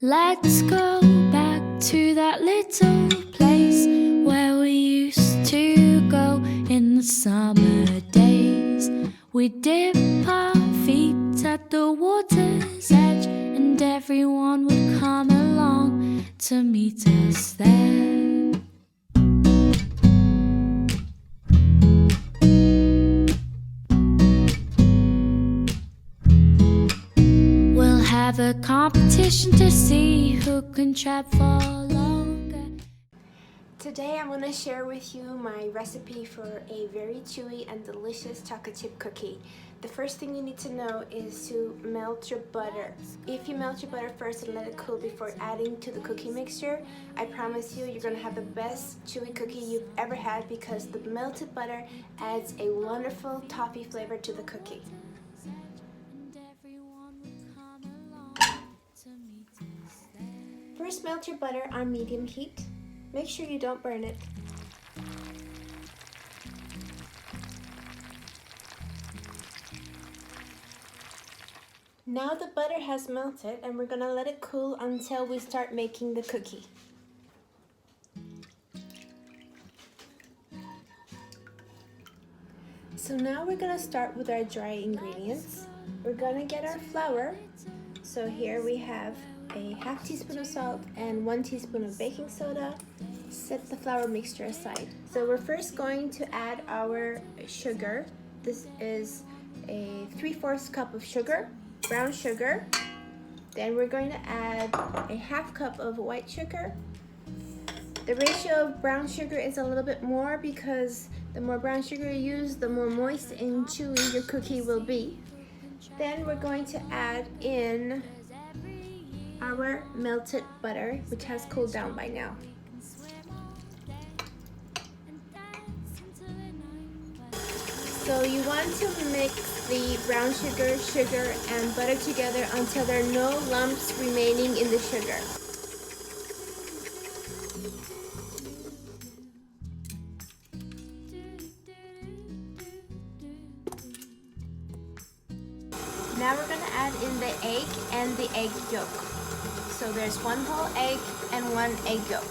Let's go back to that little place where we used to go in the summer days. We'd dip our feet at the water's edge, and everyone would come along to meet us there. Have a competition to see who can trap for longer. Today I'm going to share with you my recipe for a very chewy and delicious chocolate chip cookie. The first thing you need to know is to melt your butter. If you melt your butter first and let it cool before adding to the cookie mixture, I promise you you're going to have the best chewy cookie you've ever had, because the melted butter adds a wonderful toffee flavor to the cookie. First, melt your butter on medium heat. Make sure you don't burn it. Now the butter has melted, and we're going to let it cool until we start making the cookie. So now we're going to start with our dry ingredients. We're going to get our flour. So here we have a half teaspoon of salt and 1 teaspoon of baking soda. Set the flour mixture aside. So we're first going to add our sugar. This is a 3/4 cup of sugar, brown sugar. Then we're going to add a half cup of white sugar. The ratio of brown sugar is a little bit more because the more brown sugar you use, the more moist and chewy your cookie will be. Then we're going to add in our melted butter, which has cooled down by now. So you want to mix the brown sugar, and butter together until there are no lumps remaining in the sugar. Now we're going to add in the egg and the egg yolk. So there's 1 whole egg and 1 egg yolk.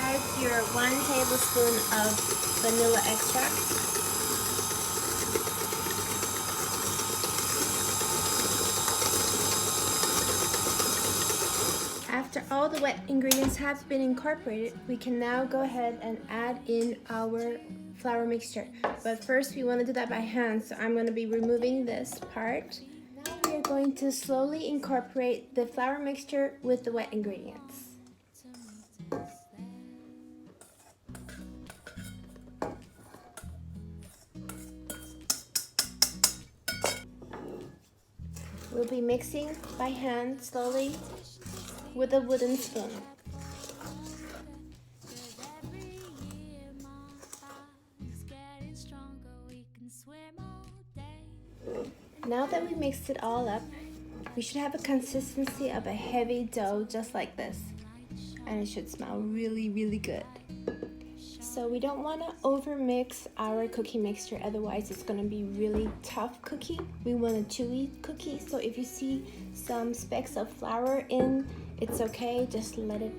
Add your 1 tablespoon of vanilla extract. After all the wet ingredients have been incorporated, we can now go ahead and add in our flour mixture. But first we want to do that by hand, so I'm going to be removing this part. Now we are going to slowly incorporate the flour mixture with the wet ingredients. We'll be mixing by hand slowly with a wooden spoon. Now that we mixed it all up, we should have a consistency of a heavy dough just like this. And it should smell really, really good. So we don't want to overmix our cookie mixture, otherwise it's going to be really tough cookie. We want a chewy cookie, so if you see some specks of flour in, it's okay, just let it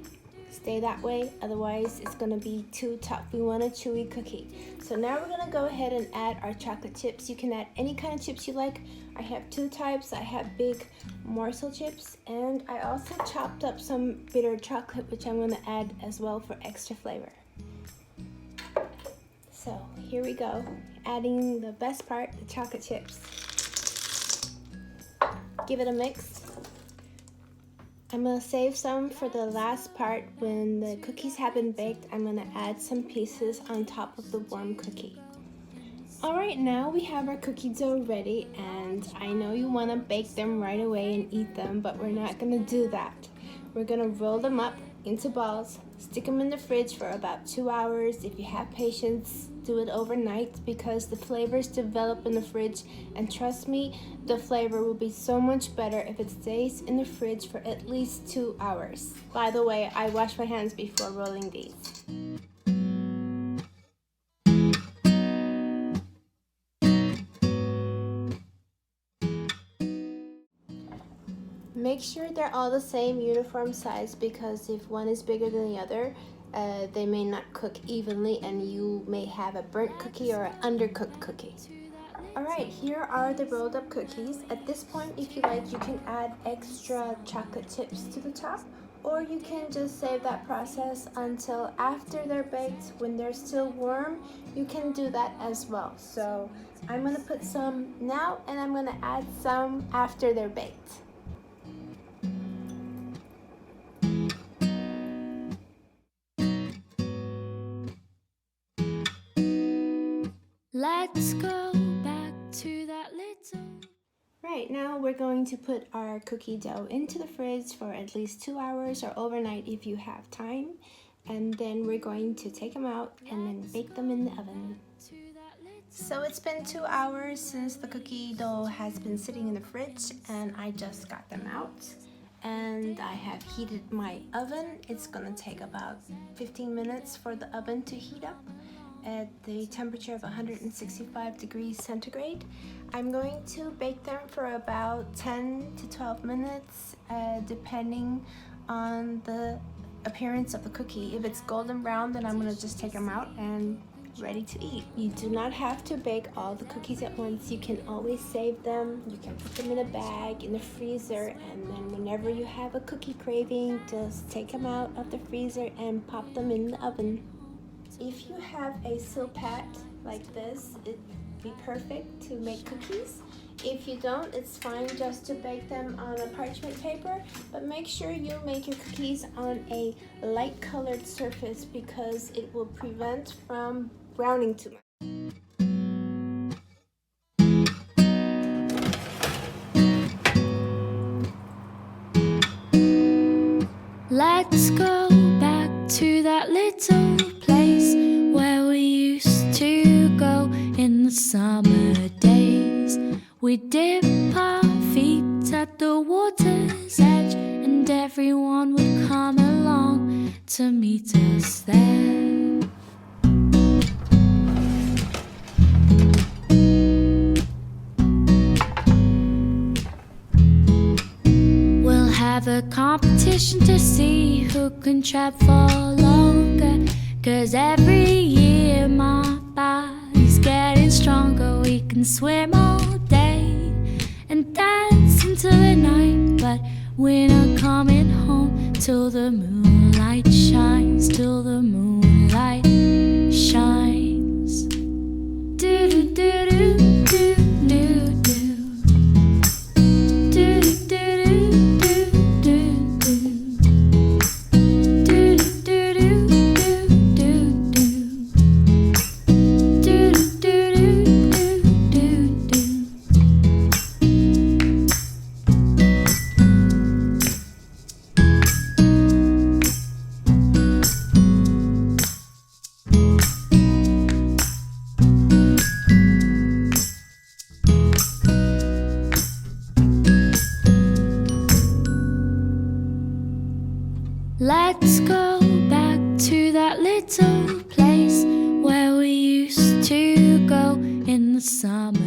stay that way, otherwise it's going to be too tough. We want a chewy cookie. So now we're going to go ahead and add our chocolate chips. You can add any kind of chips you like. I have 2 types. I have big morsel chips, and I also chopped up some bitter chocolate, which I'm going to add as well for extra flavor. So here we go, adding the best part, the chocolate chips. Give it a mix. I'm going to save some for the last part. When the cookies have been baked, I'm going to add some pieces on top of the warm cookie. Alright, now we have our cookie dough ready, and I know you want to bake them right away and eat them, but we're not going to do that. We're going to roll them up into balls, stick them in the fridge for about 2 hours. If you have patience, do it overnight, because the flavors develop in the fridge, and trust me, the flavor will be so much better if it stays in the fridge for at least 2 hours. By the way, I wash my hands before rolling these. Make sure they're all the same uniform size, because if one is bigger than the other, they may not cook evenly and you may have a burnt cookie or an undercooked cookie. Alright, here are the rolled up cookies. At this point, if you like, you can add extra chocolate chips to the top, or you can just save that process until after they're baked. When they're still warm, you can do that as well. So I'm going to put some now, and I'm going to add some after they're baked. Let's go back to that little. Right, now we're going to put our cookie dough into the fridge for at least 2 hours, or overnight if you have time. And then we're going to take them out and then bake them in the oven. So it's been 2 hours since the cookie dough has been sitting in the fridge, and I just got them out. And I have heated my oven. It's gonna take about 15 minutes for the oven to heat up at the temperature of 165 degrees centigrade. I'm going to bake them for about 10 to 12 minutes, depending on the appearance of the cookie. If it's golden brown, then I'm gonna just take them out and ready to eat. You do not have to bake all the cookies at once. You can always save them. You can put them in a bag in the freezer, and then whenever you have a cookie craving, just take them out of the freezer and pop them in the oven. If you have a silpat like this, it'd be perfect to make cookies. If you don't, it's fine just to bake them on a parchment paper, but make sure you make your cookies on a light colored surface, because it will prevent from browning too much. Let's go back to that little place where we used to go in the summer days. We dip our feet at the water's edge, and everyone would come along to meet us there. We'll have a competition to see who can trap for longer, 'cause every year my body's getting stronger. We can swim all day and dance into the night, but we're not coming home till the moonlight shines, till the moonlight shines. Do do do do do do do. Do do do do do do. Do do do do do do. Do do do do do. Let's go back to that little place where we used to go in the summer